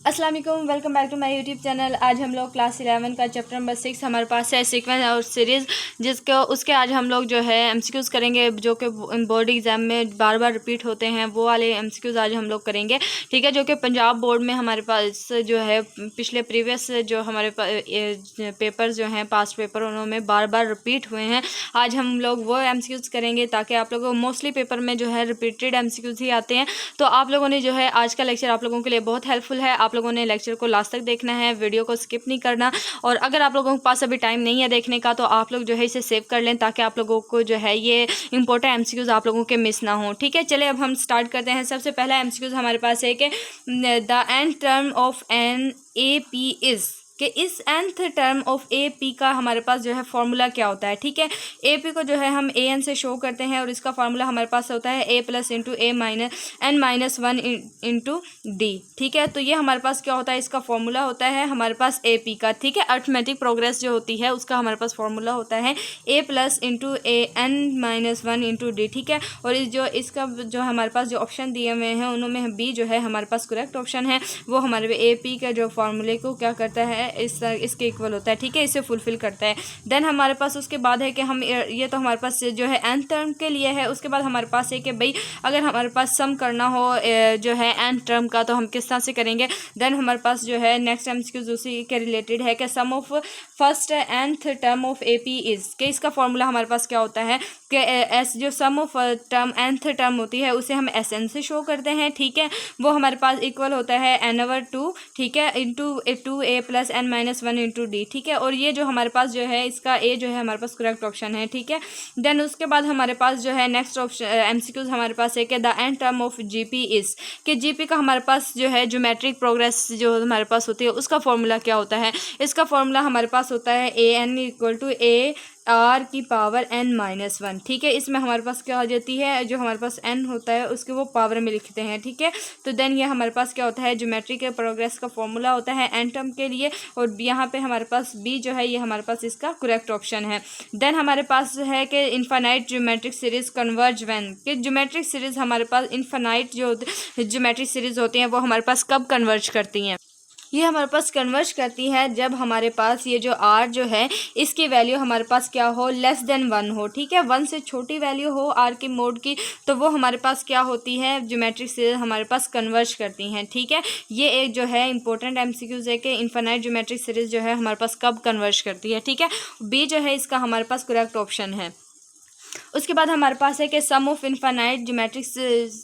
अस्सलाम वालेकुम, welcome back to my YouTube channel. आज हम लोग क्लास 11 का चैप्टर नंबर 6 हमारे पास है सीक्वेंस और सीरीज़, जिसको उसके आज हम लोग जो है एमसीक्यूज़ करेंगे, जो कि बोर्ड एग्ज़ाम में बार बार रिपीट होते हैं। वो वाले एमसीक्यूज़ आज हम लोग करेंगे, ठीक है, जो कि पंजाब बोर्ड में हमारे पास जो है पिछले प्रीवियस जो हमारे पेपर जो हैं पास्ट पेपर, उनमें बार बार रिपीट हुए हैं। आज हम लोग वो एमसीक्यूज़ करेंगे ताकि आप लोगों को मोस्टली पेपर में जो है रिपीटेड एमसीक्यूज़ ही आते हैं। तो आप लोगों ने जो है आज का लेक्चर आप लोगों के लिए बहुत हेल्पफुल है। आप लोगों ने लेक्चर को लास्ट तक देखना है, वीडियो को स्किप नहीं करना। और अगर आप लोगों के पास अभी टाइम नहीं है देखने का, तो आप लोग जो है इसे सेव कर लें ताकि आप लोगों को जो है ये इंपॉर्टेंट एमसीक्यूज आप लोगों के मिस ना हो, ठीक है। चलिए अब हम स्टार्ट करते हैं। सबसे पहला एमसीक्यूज हमारे पास है कि the nth term of an A P is, कि इस nth term of A P का हमारे पास जो है फॉर्मूला क्या होता है, ठीक है। ए पी को जो है हम ए एन से शो करते हैं और इसका फार्मूला हमारे पास होता है a plus into a minus n minus one into d, ठीक है। तो ये हमारे पास क्या होता है, इसका फॉर्मूला होता है हमारे पास ए पी का, ठीक है। अर्थमेटिक प्रोग्रेस जो होती है उसका हमारे पास फॉर्मूला होता है a plus into a n minus one into d, ठीक है। और इसका जो हमारे पास जो ऑप्शन दिए हुए हैं उनमें बी जो है हमारे पास करेक्ट ऑप्शन है। वो हमारे ए पी का जो फॉर्मूले को क्या करता है, इसके इक्वल होता है, ठीक है, इसे फुलफिल करता है। देन हमारे पास उसके बाद है कि हम ये तो हमारे पास जो है एन टर्म के लिए है। उसके बाद हमारे पास है कि भाई अगर हमारे पास सम करना हो जो है एन टर्म का, तो हम किस तरह से करेंगे। देन हमारे पास जो है नेक्स्ट एमसीक्यू उसी के रिलेटेड है कि sum of first nth term of A P is, के इसका फॉर्मूला हमारे पास क्या होता है कि एस जो सम ऑफ टर्म एंथ टर्म होती है उसे हम एस एन से शो करते हैं, ठीक है। वो हमारे पास इक्वल होता है एन ओवर टू, ठीक है, into two a plus n minus one into d, ठीक है। और ये जो हमारे पास जो है इसका ए जो है हमारे पास करेक्ट ऑप्शन है, ठीक है। देन उसके बाद हमारे पास जो है नेक्स्ट ऑप्शन एमसीक्यूज हमारे पास है कि the nth term of GP is, कि जीपी का हमारे पास जो है ज्योमेट्रिक प्रोग्रेस जो हमारे पास होती है उसका फॉर्मूला क्या होता है। इसका फॉर्मूला हमारे पास होता है a n equal to a r की पावर एन माइनस वन, ठीक है। इसमें हमारे पास क्या हो जाती है, जो हमारे पास एन होता है उसके वो पावर में लिखते हैं, ठीक है। तो देन ये हमारे पास क्या होता है, ज्योमेट्री के प्रोग्रेस का फॉर्मूला होता है एन टर्म के लिए। और यहाँ पे हमारे पास बी जो है ये हमारे पास इसका करेक्ट ऑप्शन है। देन हमारे पास है कि infinite geometric series converge when, कि ज्योमेट्रिक सीरीज हमारे पास इनफाइनाइट जो ज्योमेट्रिक सीरीज होती हैं वो हमारे पास कब कन्वर्ज करती हैं। ये हमारे पास कन्वर्ज करती है जब हमारे पास ये जो आर जो है इसकी वैल्यू हमारे पास क्या हो, लेस देन वन हो, ठीक है। वन से छोटी वैल्यू हो आर की मोड की, तो वो हमारे पास क्या होती है, ज्योमेट्रिक सीरीज हमारे पास कन्वर्ज करती हैं, ठीक है। ये एक जो है इंपॉर्टेंट एमसीक्यूज है कि इनफाइनाइट ज्योमेट्रिक सीरीज जो है हमारे पास कब कन्वर्ज करती है, ठीक है। बी जो है इसका हमारे पास करेक्ट ऑप्शन है। उसके बाद हमारे पास है कि सम ऑफ इनफाइनाइट ज्योमेट्रिक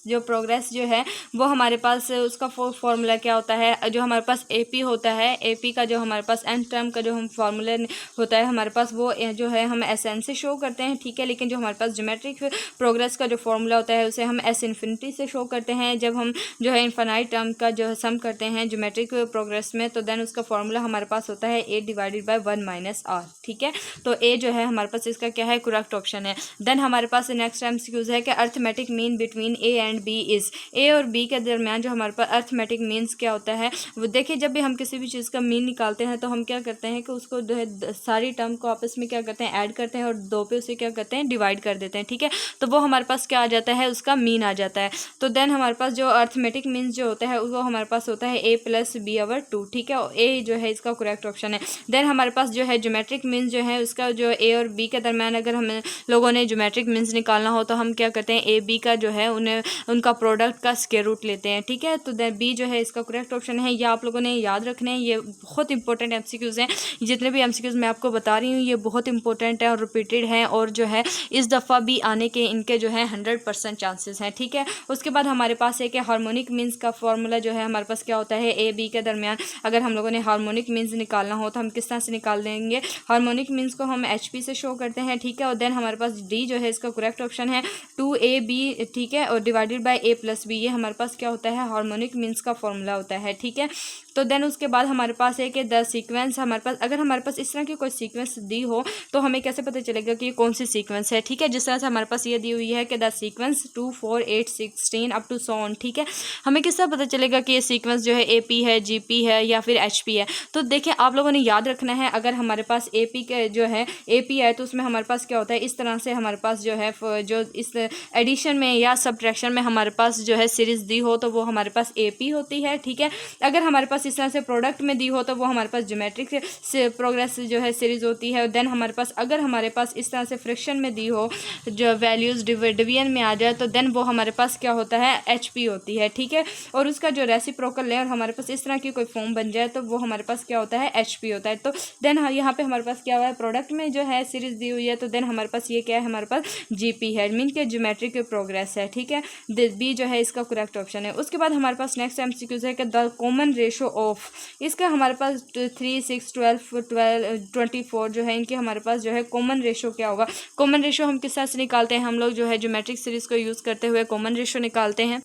जो प्रोग्रेस जो है वो हमारे पास उसका फॉर्मूला क्या होता है, जो हमारे पास एपी होता है, एपी का जो हमारे पास एन टर्म का जो हम फार्मूला होता है हमारे पास वो जो है हम एस एन से शो करते हैं, ठीक है। लेकिन जो हमारे पास ज्योमेट्रिक प्रोग्रेस का जो फार्मूला होता है उसे हम एस इन्फिनिटी से शो करते हैं जब हम जो है इनफाइनाइट टर्म का जो सम करते हैं ज्योमेट्रिक प्रोग्रेस में। तो देन उसका फॉर्मूला हमारे पास होता है a divided by one minus r, ठीक है। तो ए जो है हमारे पास इसका क्या है, करेक्ट ऑप्शन है। देन हमारे पास नेक्स्ट एमसीक्यूज है कि arithmetic mean between a and b is, a और बी के दरमियान जो हमारे पास अर्थमेटिक मीन्स क्या होता है। वो देखिए जब भी हम किसी भी चीज़ का मीन निकालते हैं तो हम क्या करते हैं कि उसको जो है सारी टर्म को आपस में क्या करते हैं, ऐड करते हैं और दो पे उसे क्या करते हैं, डिवाइड कर देते हैं, ठीक है। तो वो हमारे पास क्या आ जाता है, उसका मीन आ जाता है। तो देन हमारे पास जो अर्थमेटिक मीन्स जो होता है वो हमारे पास होता है a plus B over two, ठीक है। ए जो है इसका करेक्ट ऑप्शन है। देन हमारे पास जो है ज्योमेट्रिक मीन्स जो है उसका जो ए और बी के दरमियान अगर हम लोगों ने ज्योमेट्रिक मीन्स निकालना हो तो हम क्या करते हैं, ए बी का जो है उन्हें उनका प्रोडक्ट का स्क्वायर रूट लेते हैं, ठीक है। तो बी जो है इसका करेक्ट ऑप्शन है। ये आप लोगों ने याद रखने हैं, ये बहुत इंपॉर्टेंट एमसीक्यूज हैं। जितने भी एमसीक्यूज मैं आपको बता रही हूँ ये बहुत इंपॉर्टेंट है और रिपीटेड हैं और जो है इस दफ़ा भी आने के इनके जो है 100% चांसेस हैं, ठीक है। उसके बाद हमारे पास है कि हार्मोनिक मीन्स का फॉर्मूला जो है हमारे पास क्या होता है, ए बी के दरमियान अगर हम लोगों ने हार्मोनिक मीन्स निकालना हो तो हम किस तरह से निकाल देंगे, हार्मोनिक मीन्स को हम एच पी से शो करते हैं, ठीक है। और देन हमारे पास डी जो है इसका करेक्ट ऑप्शन है टू ए बी, ठीक है, और divided by A plus B, ये हमारे पास क्या होता है, हार्मोनिक मीन्स का फॉर्मूला होता है, ठीक है। तो देन उसके बाद हमारे पास है कि द सीक्वेंस, हमारे पास अगर हमारे पास इस तरह की कोई सीक्वेंस दी हो तो हमें कैसे पता चलेगा कि ये कौन सी सीक्वेंस है, ठीक है। जिस तरह से हमारे पास ये दी हुई है कि the sequence 2 4 8 16 up to so on, ठीक है। हमें किस तरह पता चलेगा कि ये सीक्वेंस जो है ए पी है, जी पी है या फिर एच पी है। तो देखिए आप लोगों ने याद रखना है, अगर हमारे पास ए पी के जो है ए पी है तो उसमें हमारे पास क्या होता है, इस तरह से हमारे पास जो है जो इस एडिशन में या सब्ट्रैक्शन में हमारे पास जो है सीरीज़ दी हो तो वो हमारे पास AP होती है, ठीक है। अगर हमारे पास इस तरह से प्रोडक्ट में दी हो तो वो हमारे पास ज्योमेट्रिक से प्रोग्रेस जो है सीरीज़ होती है। देन हमारे पास अगर हमारे पास इस तरह से फ्रैक्शन में दी हो, जो वैल्यूज़ डिवीजन में आ जाए, तो देन वो हमारे पास क्या होता है, HP होती है, ठीक है। और उसका जो रेसिप्रोकल है और हमारे पास इस तरह की कोई फॉर्म बन जाए तो वो हमारे पास क्या होता है, HP होता है। तो देन यहाँ पे हमारे पास क्या हुआ है, प्रोडक्ट में जो है सीरीज़ दी हुई है, तो देन हमारे पास ये क्या है, हमारे पास GP है, मीन के ज्योमेट्रिक प्रोग्रेस है, ठीक है। बी जो है इसका करेक्ट ऑप्शन है। उसके बाद हमारे पास नेक्स्ट MCQs है कि द कॉमन रेशो ऑफ, इसका हमारे पास 3, 6, 12, 24 जो है, इनके हमारे पास जो है कॉमन रेशो क्या होगा। कॉमन रेशो हम किस तरह से निकालते हैं, हम लोग जो है ज्योमेट्रिक सीरीज़ को यूज़ करते हुए कॉमन रेशो निकालते हैं।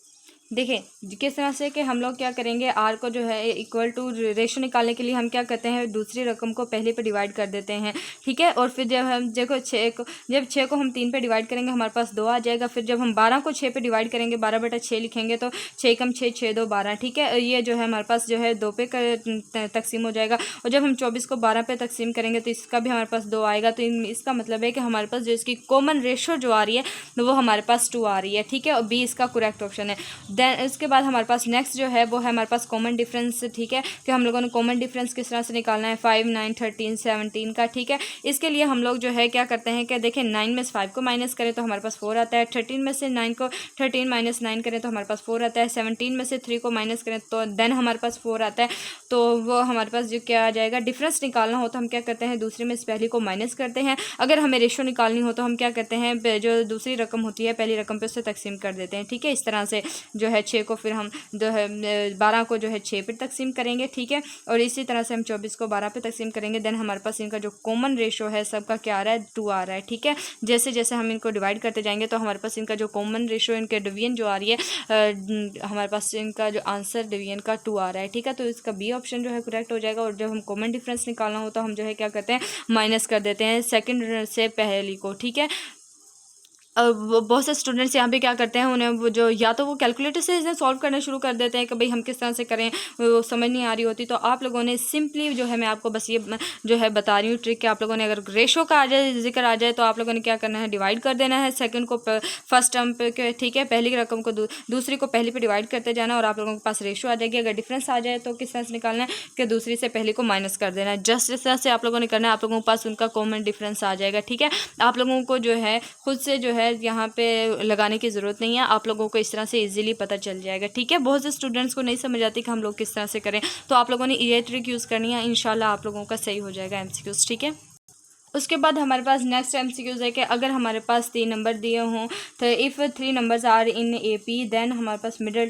देखिए किस तरह से कि हम लोग क्या करेंगे, आर को जो है इक्वल टू रेशो निकालने के लिए हम क्या करते हैं, दूसरी रकम को पहले पे डिवाइड कर देते हैं, ठीक है। और फिर जब हम देखो 6 को हम 3 पे डिवाइड करेंगे हमारे पास 2 आ जाएगा। फिर जब हम 12 को 6 पे डिवाइड करेंगे, 12/6 लिखेंगे तो 6 कम 6, 6 2 12, ठीक है। ये जो है हमारे पास जो है 2 पे तकसीम हो जाएगा। और जब हम 24 को 12 पे तकसीम करेंगे तो इसका भी हमारे पास 2 आएगा। तो इसका मतलब है कि हमारे पास जो इसकी कॉमन रेशो जो आ रही है वो हमारे पास 2 आ रही है, ठीक है। और बी इसका करेक्ट ऑप्शन है। देन उसके बाद हमारे पास नेक्स्ट जो है वो है हमारे पास कॉमन डिफरेंस, ठीक है। कि हम लोगों ने कॉमन डिफरेंस किस तरह से निकालना है, 5, 9, 13, 17 का, ठीक है। इसके लिए हम लोग जो है क्या करते हैं कि देखें 9 में से 5 को माइनस करें तो हमारे पास 4 आता है। 13 में से 9 को 13 माइनस 9 करें तो हमारे पास 4 आता है। 17 में से 3 को माइनस करें तो देन हमारे पास 4 आता है। तो वो हमारे पास जो क्या आ जाएगा, डिफरेंस निकालना हो तो हम क्या करते हैं, दूसरे में से पहली को माइनस करते हैं। अगर हमें रेशो निकालनी हो तो हम क्या करते हैं, जो दूसरी रकम होती है पहली रकम पे उससे तकसीम कर देते हैं, ठीक है। इस तरह से जो है 6 को फिर हम जो है 12 को जो है 6 पे तकसीम करेंगे, ठीक है। और इसी तरह से हम 24 को 12 पे तकसीम करेंगे। देन हमारे पास इनका जो कॉमन रेशो है सबका क्या आ रहा है, 2 आ रहा है, ठीक है। जैसे जैसे हम इनको डिवाइड करते जाएंगे तो हमारे पास इनका जो कॉमन रेशो, इनके डिवीजन जो आ रही है, हमारे पास इनका जो आंसर डिवीजन का 2 आ रहा है, ठीक है। तो इसका बी ऑप्शन जो है करेक्ट हो जाएगा। और जब हम कॉमन डिफरेंस निकालना हो तो हम जो है क्या करते हैं, माइनस कर देते हैं सेकंड से पहली को, ठीक है। बहुत से स्टूडेंट्स यहाँ पे क्या करते हैं, उन्हें वो जो या तो वो कैलकुलेटर से इसे सॉल्व करना शुरू कर देते हैं कि भाई हम किस तरह से करें, वो समझ नहीं आ रही होती। तो आप लोगों ने सिंपली जो है, मैं आपको बस ये जो है बता रही हूँ ट्रिक कि आप लोगों ने अगर रेशो का आ जाए, जिक्र आ जाए, तो आप लोगों ने क्या करना है, डिवाइड कर देना है सेकंड को फर्स्ट टर्म पे, ठीक है। पहली रकम को दूसरी को पहली पे डिवाइड करते जाना और आप लोगों के पास रेशो आ जाएगी। अगर डिफरेंस आ जाए तो किस तरह से निकालना है कि दूसरी से पहली को माइनस कर देना है। जस्ट इस तरह से आप लोगों ने करना है, आप लोगों के पास उनका कॉमन डिफरेंस आ जाएगा, ठीक है। आप लोगों को जो है खुद से जो है यहाँ पे लगाने की ज़रूरत नहीं है, आप लोगों को इस तरह से इजीली पता चल जाएगा, ठीक है। बहुत से स्टूडेंट्स को नहीं समझ आती कि हम लोग किस तरह से करें, तो आप लोगों ने ये ट्रिक यूज़ करनी है, इंशाल्लाह आप लोगों का सही हो जाएगा MCQs, ठीक है। उसके बाद हमारे पास नेक्स्ट MCQs है कि अगर हमारे पास 3 नंबर दिए हों तो if 3 numbers are in AP then हमारे पास मिडल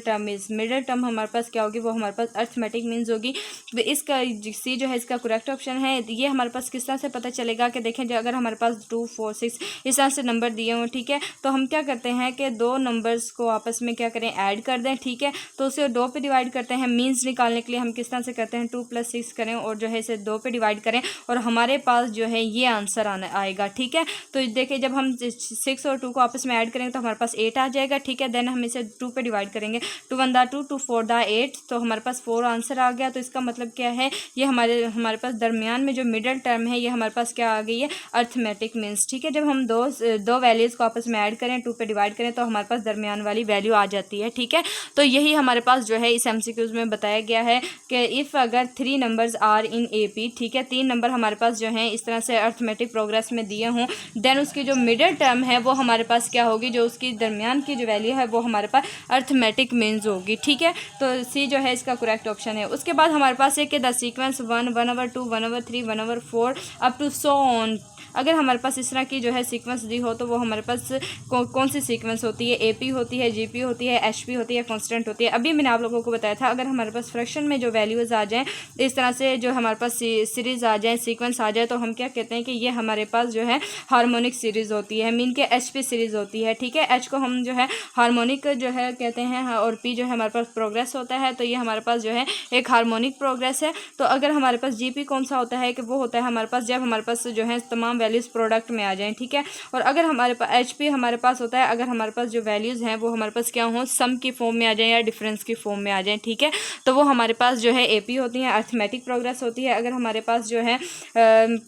टर्म हमारे पास क्या होगी, वो हमारे पास अर्थमेटिक मीन्स होगी। तो इसका सी जो है इसका करेक्ट ऑप्शन है। ये हमारे पास किस तरह से पता चलेगा कि देखें, जो अगर हमारे पास 2, 4, 6 इस तरह से नंबर दिए हों, ठीक है, तो हम क्या करते हैं कि 2 नंबर्स को आपस में क्या करें, ऐड कर दें, ठीक है। तो उसे 2 पे डिवाइड करते हैं। मीन्स निकालने के लिए हम किस तरह से करते हैं, 2 + 6 करें और जो है इसे 2 पे डिवाइड करें और हमारे पास जो है ये आंसर आएगा, ठीक है। तो देखिए जब हम 6 और 2 को आपस में ऐड करेंगे तो हमारे पास 8 आ जाएगा, ठीक है। देन हम इसे 2 पे डिवाइड करेंगे, 2 1 2, 2 4 8, तो हमारे पास 4 आंसर आ गया। तो इसका मतलब क्या है, ये हमारे पास दरमियान में जो मिडल टर्म है ये हमारे पास क्या आ गई है, अर्थमेटिक मीन्स, ठीक है। जब हम दो वैल्यूज़ को आपस में ऐड करें, 2 पे डिवाइड करें तो हमारे पास दरमियान वाली वैल्यू आ जाती है, ठीक है। तो यही हमारे पास जो है इस MCQs में बताया गया है कि इफ़ अगर 3 नंबर्स आर इन AP, ठीक है, 3 नंबर हमारे पास जो है इस तरह से अर्थमेटिक प्रोग्रेस में दिए हों, देन उसकी जो मिडल टर्म है वो हमारे पास क्या होगी, जो उसकी दरमियान की जो वैल्यू है वो हमारे पास अर्थमेटिक मीन्स होगी, ठीक है। तो सी जो है इसका करेक्ट ऑप्शन है। उसके बाद हमारे पास है कि the sequence 1, 1/2, 1/3, 1/4 up to so on. अगर हमारे पास इस तरह की जो है सीक्वेंस दी हो तो वो हमारे पास कौन सी सीक्वेंस होती है, AP होती है, GP होती है, HP होती है, कांस्टेंट होती है। अभी मैंने आप लोगों को बताया था अगर हमारे पास फ्रैक्शन में जो वैल्यूज़ आ जाएं, इस तरह से जो हमारे पास सीरीज़ आ जाए, सीक्वेंस आ जाए, तो हम क्या कहते हैं कि ये हमारे पास जो है हार्मोनिक सीरीज़ होती है, मीन के HP सीरीज़ होती है, ठीक है। H को हम जो है हार्मोनिक जो है कहते हैं और P जो है हमारे पास प्रोग्रेस होता है। तो ये हमारे पास जो है एक हार्मोनिक प्रोग्रेस है। तो अगर हमारे पास GP कौन सा होता है कि वो होता है हमारे पास जब हमारे पास जो है तमाम तमाम वैल्यूज़ प्रोडक्ट में आ जाएँ, ठीक है। और अगर हमारे पास HP हमारे पास होता है, अगर हमारे पास जो वैल्यूज़ हैं वो हमारे पास क्या हों, सम की फॉर्म में आ जाएँ या डिफरेंस की फॉर्म में आ जाएँ, ठीक है, तो वो हमारे पास जो है AP होती हैं, अर्थमेटिक प्रोग्रेस होती है। अगर हमारे पास जो है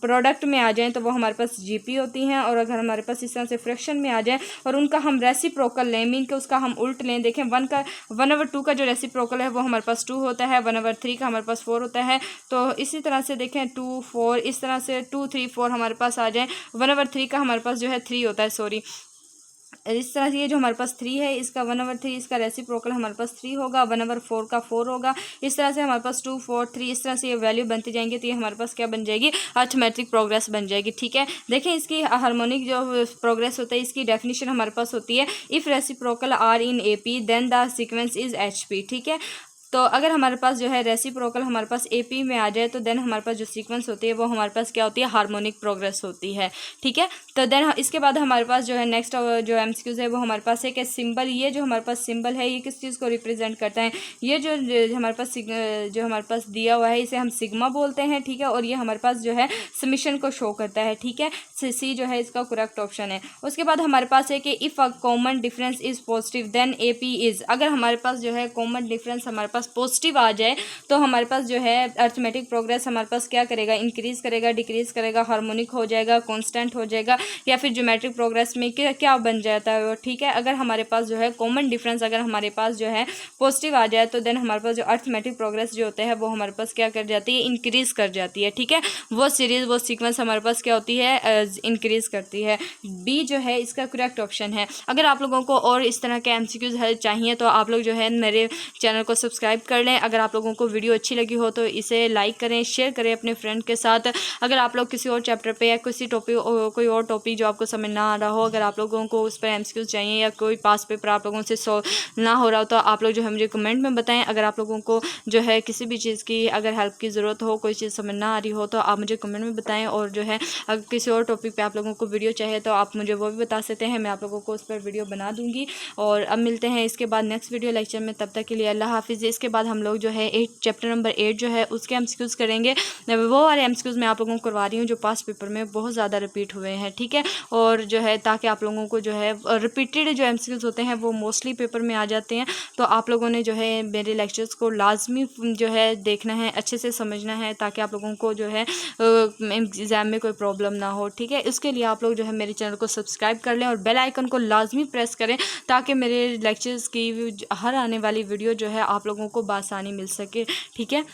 प्रोडक्ट में आ जाएँ तो वो हमारे पास GP होती हैं। और अगर हमारे पास इस तरह से फ्रैक्शन में आ जाए और उनका हम रेसिप्रोकल लें, मीन के उसका हम उल्ट लें, देखें 1/2 का जो रेसिप्रोकल है वो हमारे पास 2 होता है, 1/3 का हमारे पास 4 होता है। तो इसी तरह से देखें 2 4 इस तरह से 2 3 4 हमारे पास आ जाए, 1/3 का हमारे पास जो है 3 होता है, सॉरी, इस तरह से ये जो हमारे पास 3 है इसका 1/3 इसका रेसिप्रोकल हमारे पास 3 होगा, 1/4 का 4 होगा। इस तरह से हमारे पास 2 4 3 इस तरह से ये वैल्यू बनती जाएंगे, तो ये हमारे पास क्या बन जाएगी, अर्थमेटिक प्रोग्रेस बन जाएगी, ठीक है। देखें इसकी हार्मोनिक जो प्रोग्रेस होता है इसकी डेफिनेशन हमारे पास होती है, if reciprocal are in AP then the sequence is HP, ठीक है। तो अगर हमारे पास जो है रेसिप्रोकल हमारे पास AP में आ जाए तो देन हमारे पास जो सीक्वेंस होती है वो हमारे पास क्या होती है, हार्मोनिक प्रोग्रेस होती है, ठीक है। तो देन इसके बाद हमारे पास जो है नेक्स्ट जो MCQs है वो हमारे पास है कि सिंबल, ये जो हमारे पास सिंबल है ये किस चीज़ को रिप्रेजेंट करता है, ये जो हमारे पास दिया हुआ है इसे हम सिग्मा बोलते हैं, ठीक है। और ये हमारे पास जो है समीशन को शो करता है, ठीक है। C जो है इसका करेक्ट ऑप्शन है। उसके बाद हमारे पास है कि if a common difference is positive then AP is, अगर हमारे पास जो है कॉमन डिफरेंस हमारे पास पॉजिटिव आ जाए तो हमारे पास जो है अर्थमेटिक प्रोग्रेस हमारे पास क्या करेगा, इंक्रीज़ करेगा, डिक्रीज़ करेगा, हार्मोनिक हो जाएगा, कांस्टेंट हो जाएगा, या फिर ज्योमेट्रिक प्रोग्रेस में क्या बन जाता है वो, ठीक है। अगर हमारे पास जो है कॉमन डिफरेंस अगर हमारे पास जो है पॉजिटिव आ जाए तो देन हमारे पास जो अर्थमेटिक प्रोग्रेस जो होता है वो हमारे पास क्या कर जाती है, इंक्रीज़ कर जाती है, ठीक है। वो सीरीज़ वो सीक्वेंस हमारे पास क्या होती है, इंक्रीज़ करती है। B जो है इसका करेक्ट ऑप्शन है। अगर आप लोगों को और इस तरह के MCQs चाहिए तो आप लोग जो है मेरे चैनल को सब्सक्राइब कर लें। अगर आप लोगों को वीडियो अच्छी लगी हो तो इसे लाइक करें, शेयर करें अपने फ्रेंड के साथ। अगर आप लोग किसी और चैप्टर पे या किसी कोई और टॉपिक जो आपको समझ ना आ रहा हो, अगर आप लोगों को उस पर MCQs चाहिए या कोई पास पेपर आप लोगों से सॉल्व ना हो रहा हो तो आप लोग जो है मुझे कमेंट में बताएं। अगर आप लोगों को जो है किसी भी चीज़ की अगर हेल्प की ज़रूरत हो, कोई चीज़ समझ ना आ रही हो तो आप मुझे कमेंट में बताएं। और जो है अगर किसी और टॉपिक पे आप लोगों को वीडियो चाहिए तो आप मुझे वो भी बता सकते हैं, मैं आप लोगों को उस पर वीडियो बना दूँगी। और अब मिलते हैं इसके बाद नेक्स्ट वीडियो लेक्चर में, तब तक के लिए अल्लाह हाफिज़। इसके बाद हम लोग जो है चैप्टर नंबर 8 जो है उसके MCQs करेंगे। वो वाले MCQs मैं आप लोगों को करवा रही हूँ जो पास पेपर में बहुत ज़्यादा रिपीट हुए हैं, ठीक है। और जो है ताकि आप लोगों को जो है रिपीटेड जो MCQs होते हैं वो मोस्टली पेपर में आ जाते हैं, तो आप लोगों ने जो है मेरे लेक्चर्स को लाजमी जो है देखना है, अच्छे से समझना है, ताकि आप लोगों को जो है एग्ज़ाम में कोई प्रॉब्लम ना हो, ठीक है। इसके लिए आप लोग जो है मेरे चैनल को सब्सक्राइब कर लें और बेल आइकन को लाजमी प्रेस करें ताकि मेरे लेक्चर्स की हर आने वाली वीडियो जो है आप लोगों को बआसानी मिल सके, ठीक है।